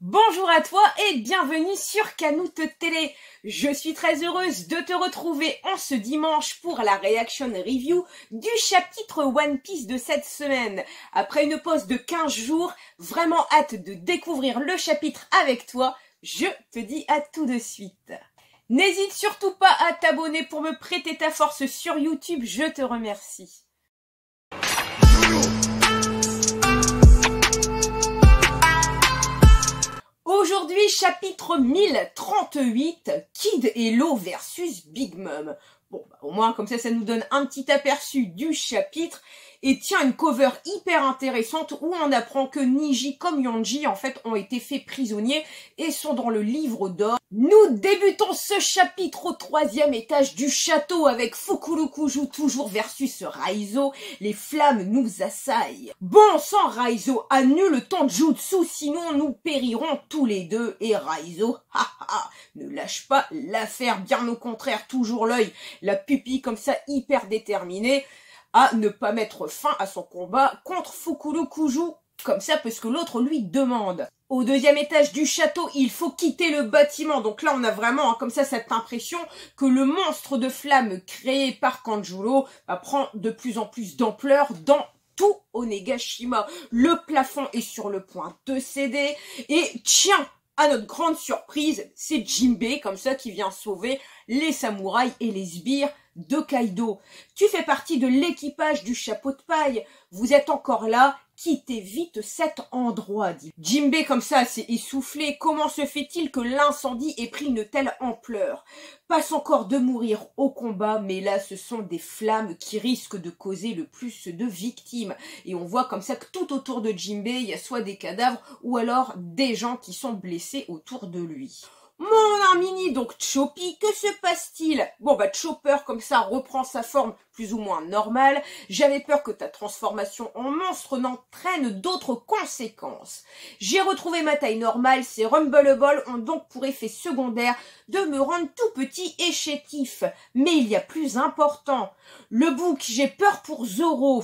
Bonjour à toi et bienvenue sur Canoute Télé. Je suis très heureuse de te retrouver en ce dimanche pour la reaction review du chapitre One Piece de cette semaine. Après une pause de 15 jours, vraiment hâte de découvrir le chapitre avec toi. Je te dis à tout de suite. N'hésite surtout pas à t'abonner pour me prêter ta force sur YouTube, je te remercie. Aujourd'hui, chapitre 1038, Kid et Law versus Big Mom. Bon, au moins, comme ça nous donne un petit aperçu du chapitre. Et tiens, une cover hyper intéressante où on apprend que Niji comme Yonji, en fait, ont été faits prisonniers et sont dans le livre d'or. Nous débutons ce chapitre au 3e étage du château avec Fukurokuju toujours versus Raizo. Les flammes nous assaillent. Bon sang, Raizo, annule ton jutsu, sinon nous périrons tous les deux. Et Raizo, ne lâche pas l'affaire, bien au contraire, toujours l'œil, la pupille comme ça, hyper déterminée à ne pas mettre fin à son combat contre Fukurokuju, comme ça, parce que l'autre lui demande. Au 2e étage du château, il faut quitter le bâtiment. Donc là, on a vraiment comme ça cette impression que le monstre de flamme créé par Kanjuro prend de plus en plus d'ampleur dans tout Onegashima. Le plafond est sur le point de céder. Et tiens, à notre grande surprise, c'est Jinbei comme ça qui vient sauver les samouraïs et les sbires de Kaido. Tu fais partie de l'équipage du chapeau de paille. Vous êtes encore là. Quittez vite cet endroit, dit Jinbei comme ça, s'est essoufflé. Comment se fait-il que l'incendie ait pris une telle ampleur? Passe encore de mourir au combat, mais là, ce sont des flammes qui risquent de causer le plus de victimes. Et on voit comme ça que tout autour de Jinbei, il y a soit des cadavres ou alors des gens qui sont blessés autour de lui. Mon Armini, donc Choppi, que se passe-t-il? Bon Chopper comme ça reprend sa forme plus ou moins normale. J'avais peur que ta transformation en monstre n'entraîne d'autres conséquences. J'ai retrouvé ma taille normale, ces Rumbleballs ont donc pour effet secondaire de me rendre tout petit et chétif. Mais il y a plus important. Le bouc, j'ai peur pour Zoro.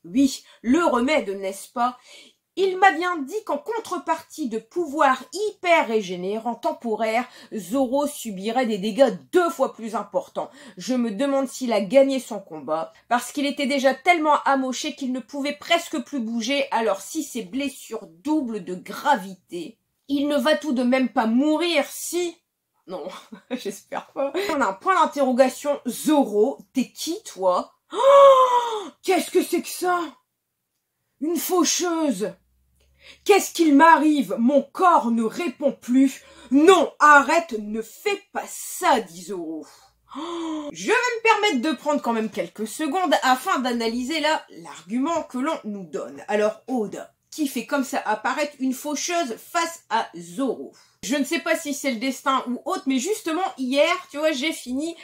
Oui, le remède, n'est-ce pas? Il m'a bien dit qu'en contrepartie de pouvoirs hyper régénérants temporaires, Zoro subirait des dégâts 2 fois plus importants. Je me demande s'il a gagné son combat, parce qu'il était déjà tellement amoché qu'il ne pouvait presque plus bouger, alors si ses blessures doublent de gravité, il ne va tout de même pas mourir, si... Non, j'espère pas. On a un point d'interrogation. Zoro, t'es qui, toi? Oh, qu'est-ce que c'est que ça? Une faucheuse! Qu'est-ce qu'il m'arrive? Mon corps ne répond plus. Non, arrête, ne fais pas ça, dit Zoro. Je vais me permettre de prendre quand même quelques secondes afin d'analyser là l'argument que l'on nous donne. Alors, Oda, qui fait comme ça apparaître une faucheuse face à Zoro. Je ne sais pas si c'est le destin ou autre, mais justement, hier, tu vois, j'ai fini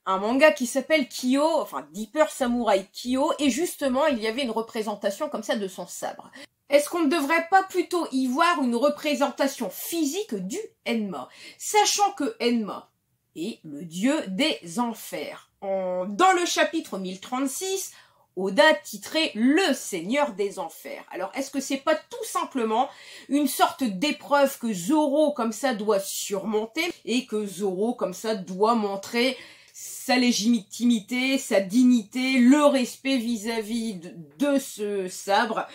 un manga qui s'appelle Kyo, enfin Deeper Samurai Kyo, et justement, il y avait une représentation comme ça de son sabre. Est-ce qu'on ne devrait pas plutôt y voir une représentation physique du Enma, sachant que Enma est le dieu des enfers. Dans le chapitre 1036, Oda titrait le Seigneur des Enfers. Alors, est-ce que c'est pas tout simplement une sorte d'épreuve que Zoro, comme ça, doit surmonter, et que Zoro, comme ça, doit montrer sa légitimité, sa dignité, le respect vis-à-vis de ce sabre,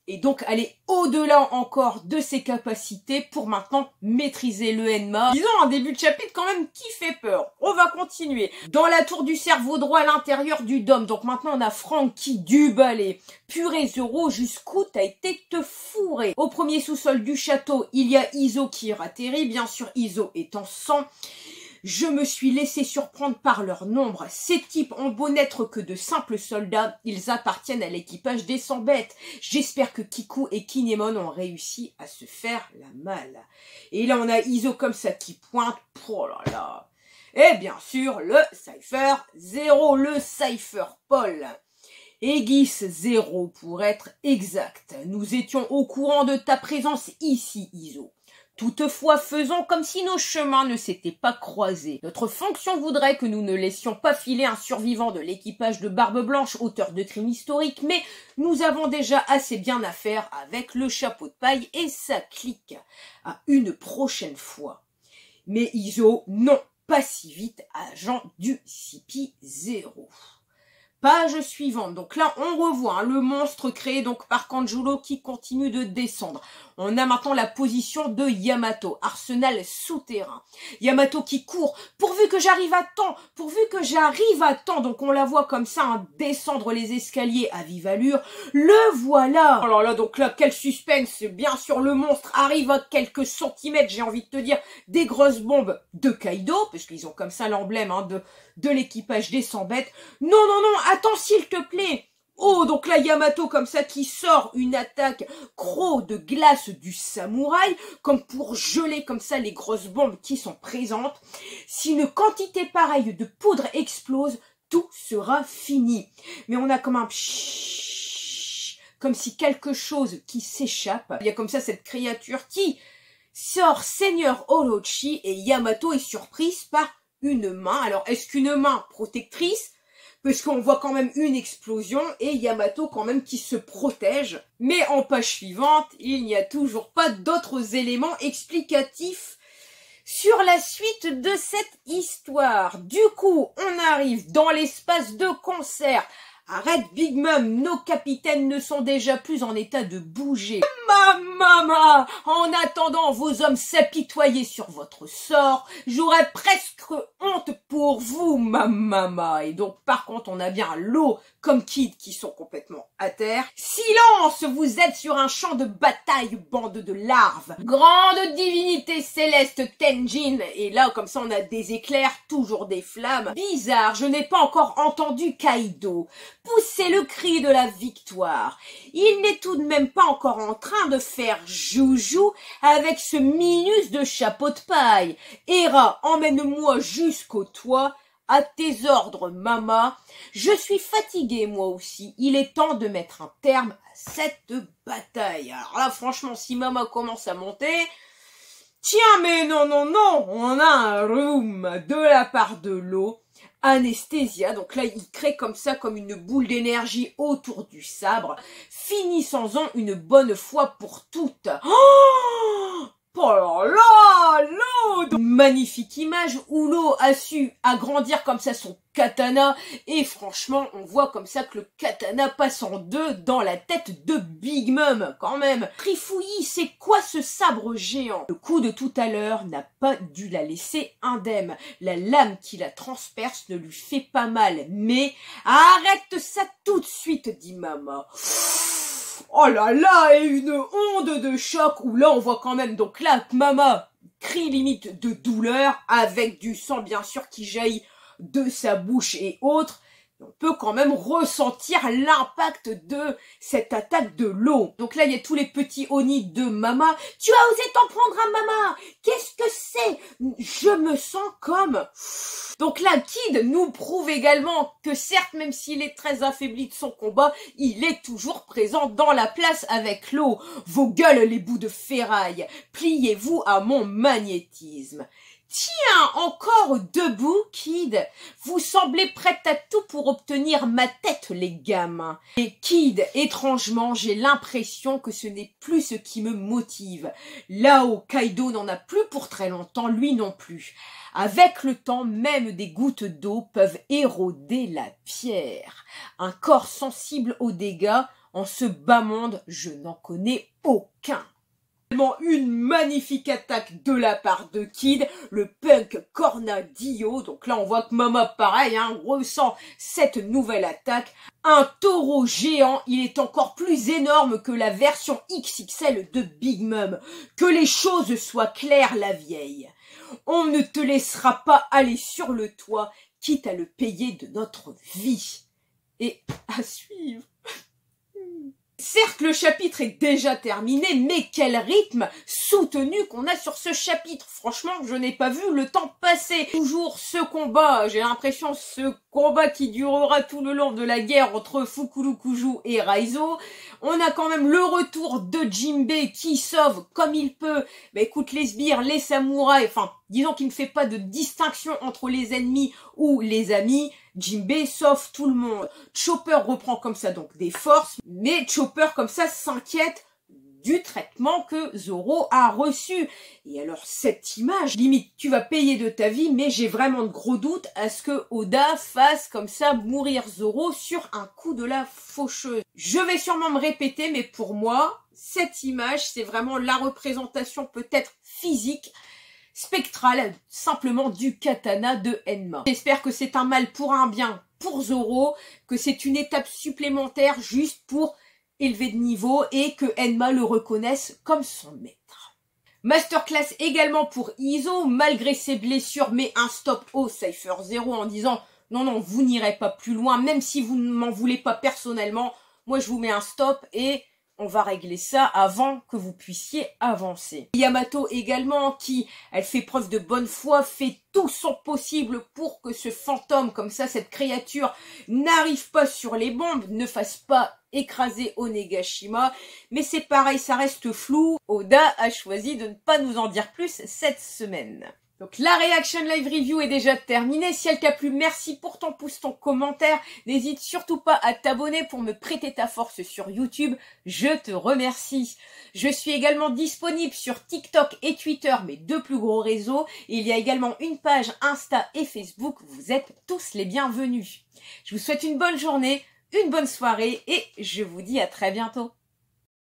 et donc aller au-delà encore de ses capacités pour maintenant maîtriser le Enma. Disons un début de chapitre quand même qui fait peur. On va continuer. Dans la tour du cerveau droit à l'intérieur du dôme, donc maintenant on a Franky du balai. Purée Zoro, jusqu'où t'as été te fourrer? Au premier sous-sol du château, il y a Izo qui atterrit, bien sûr Izo est en sang. Je me suis laissé surprendre par leur nombre. Ces types ont beau n'être que de simples soldats, ils appartiennent à l'équipage des 100 bêtes. J'espère que Kiku et Kinemon ont réussi à se faire la malle. Et là, on a Izo comme ça qui pointe. Oh là là. Et bien sûr, le Cypher 0, le Cypher Paul. Aegis 0 pour être exact. Nous étions au courant de ta présence ici, Izo. Toutefois, faisons comme si nos chemins ne s'étaient pas croisés. Notre fonction voudrait que nous ne laissions pas filer un survivant de l'équipage de Barbe Blanche, auteur de crimes historiques, mais nous avons déjà assez bien à faire avec le chapeau de paille et sa clique. À une prochaine fois. Mais Iso, non, pas si vite, agent du CP0. Page suivante. Donc là, on revoit le monstre créé donc par Kanjuro qui continue de descendre. On a maintenant la position de Yamato, arsenal souterrain. Yamato qui court, pourvu que j'arrive à temps, pourvu que j'arrive à temps. Donc on la voit comme ça descendre les escaliers à vive allure. Le voilà. Alors là, donc là, quel suspense. Bien sûr, le monstre arrive à quelques centimètres, j'ai envie de te dire, des grosses bombes de Kaido, parce qu'ils ont comme ça l'emblème de l'équipage des 100 bêtes. Non, non, non, attends s'il te plaît. Oh, donc là, Yamato comme ça qui sort une attaque croc de glace du samouraï, comme pour geler comme ça les grosses bombes qui sont présentes. Si une quantité pareille de poudre explose, tout sera fini. Mais on a comme un pshhh, comme si quelque chose qui s'échappe. Il y a comme ça cette créature qui sort Seigneur Orochi et Yamato est surprise par une main. Alors, est-ce qu'une main protectrice? Parce qu'on voit quand même une explosion et Yamato quand même qui se protège. Mais en page suivante, il n'y a toujours pas d'autres éléments explicatifs sur la suite de cette histoire. Du coup, on arrive dans l'espace de concert. Arrête Big Mom, nos capitaines ne sont déjà plus en état de bouger. Maman, en attendant vos hommes s'apitoyer sur votre sort, j'aurais presque honte pour vous, maman. Et donc par contre, on a bien l'eau comme Kid qui sont complètement à terre. Silence, vous êtes sur un champ de bataille, bande de larves. Grande divinité céleste Tenjin. Et là, comme ça, on a des éclairs, toujours des flammes. Bizarre, je n'ai pas encore entendu Kaido pousser le cri de la victoire. Il n'est tout de même pas encore en train de faire joujou avec ce minus de chapeau de paille. Hera, emmène-moi jusqu'au toit. À tes ordres, Mama. Je suis fatiguée, moi aussi. Il est temps de mettre un terme à cette bataille. Alors là, franchement, si Mama commence à monter... Tiens, mais non, non, non, on a un room de la part de l'eau. Anesthésia, donc là, il crée comme ça, comme une boule d'énergie autour du sabre. Finissons-en une bonne fois pour toutes. Oh là là, l'eau! Magnifique image où l'eau a su agrandir comme ça son katana et franchement on voit comme ça que le katana passe en deux dans la tête de Big Mom quand même. Trifouillis, c'est quoi ce sabre géant? Le coup de tout à l'heure n'a pas dû la laisser indemne. La lame qui la transperce ne lui fait pas mal, mais arrête ça tout de suite, dit Mama. Oh là là, et une onde de choc où là on voit quand même, donc là Mama crie limite de douleur avec du sang bien sûr qui jaillit de sa bouche et autres. On peut quand même ressentir l'impact de cette attaque de l'eau. Donc là, il y a tous les petits Oni de Mama. Tu as osé t'en prendre à Mama. Qu'est-ce que c'est? Je me sens comme... Donc là, Kid nous prouve également que certes, même s'il est très affaibli de son combat, il est toujours présent dans la place avec l'eau. Vos gueules, les bouts de ferraille. Pliez-vous à mon magnétisme. Tiens, encore debout, Kid. Vous semblez prête à tout pour obtenir ma tête, les gamins. Et Kid, étrangement, j'ai l'impression que ce n'est plus ce qui me motive. Là-haut, Kaido n'en a plus pour très longtemps, lui non plus. Avec le temps, même des gouttes d'eau peuvent éroder la pierre. Un corps sensible aux dégâts, en ce bas monde, je n'en connais aucun. Une magnifique attaque de la part de Kid, le punk Corna Dio. Donc là on voit que Mama pareil ressent cette nouvelle attaque. Un taureau géant, il est encore plus énorme que la version XXL de Big Mom. Que les choses soient claires, la vieille. On ne te laissera pas aller sur le toit, quitte à le payer de notre vie. Et à suivre. Certes, le chapitre est déjà terminé, mais quel rythme soutenu qu'on a sur ce chapitre. Franchement, je n'ai pas vu le temps passer. Toujours ce combat, j'ai l'impression ce combat qui durera tout le long de la guerre entre Fukurokuju et Raizo. On a quand même le retour de Jinbei qui sauve comme il peut, écoute, les sbires, les samouraïs, enfin, disons qu'il ne fait pas de distinction entre les ennemis ou les amis. Jinbei sauve tout le monde. Chopper reprend comme ça donc des forces, mais Chopper comme ça s'inquiète du traitement que Zoro a reçu. Et alors cette image, limite tu vas payer de ta vie, mais j'ai vraiment de gros doutes à ce que Oda fasse comme ça mourir Zoro sur un coup de la faucheuse. Je vais sûrement me répéter, mais pour moi, cette image, c'est vraiment la représentation peut-être physique, spectrale, simplement du katana de Enma. J'espère que c'est un mal pour un bien pour Zoro, que c'est une étape supplémentaire juste pour élevé de niveau et que Enma le reconnaisse comme son maître. Masterclass également pour Izo, malgré ses blessures, mais un stop au Cypher 0 en disant « Non, vous n'irez pas plus loin, même si vous ne m'en voulez pas personnellement, moi je vous mets un stop et on va régler ça avant que vous puissiez avancer. » Yamato également, qui, elle fait preuve de bonne foi, fait tout son possible pour que ce fantôme, comme ça, cette créature, n'arrive pas sur les bombes, ne fasse pas écraser Onegashima, mais c'est pareil, ça reste flou. Oda a choisi de ne pas nous en dire plus cette semaine. Donc la Reaction Live Review est déjà terminée. Si elle t'a plu, merci pour ton pouce, ton commentaire. N'hésite surtout pas à t'abonner pour me prêter ta force sur YouTube. Je te remercie. Je suis également disponible sur TikTok et Twitter, mes deux plus gros réseaux. Il y a également une page Insta et Facebook. Vous êtes tous les bienvenus. Je vous souhaite une bonne journée, une bonne soirée et je vous dis à très bientôt.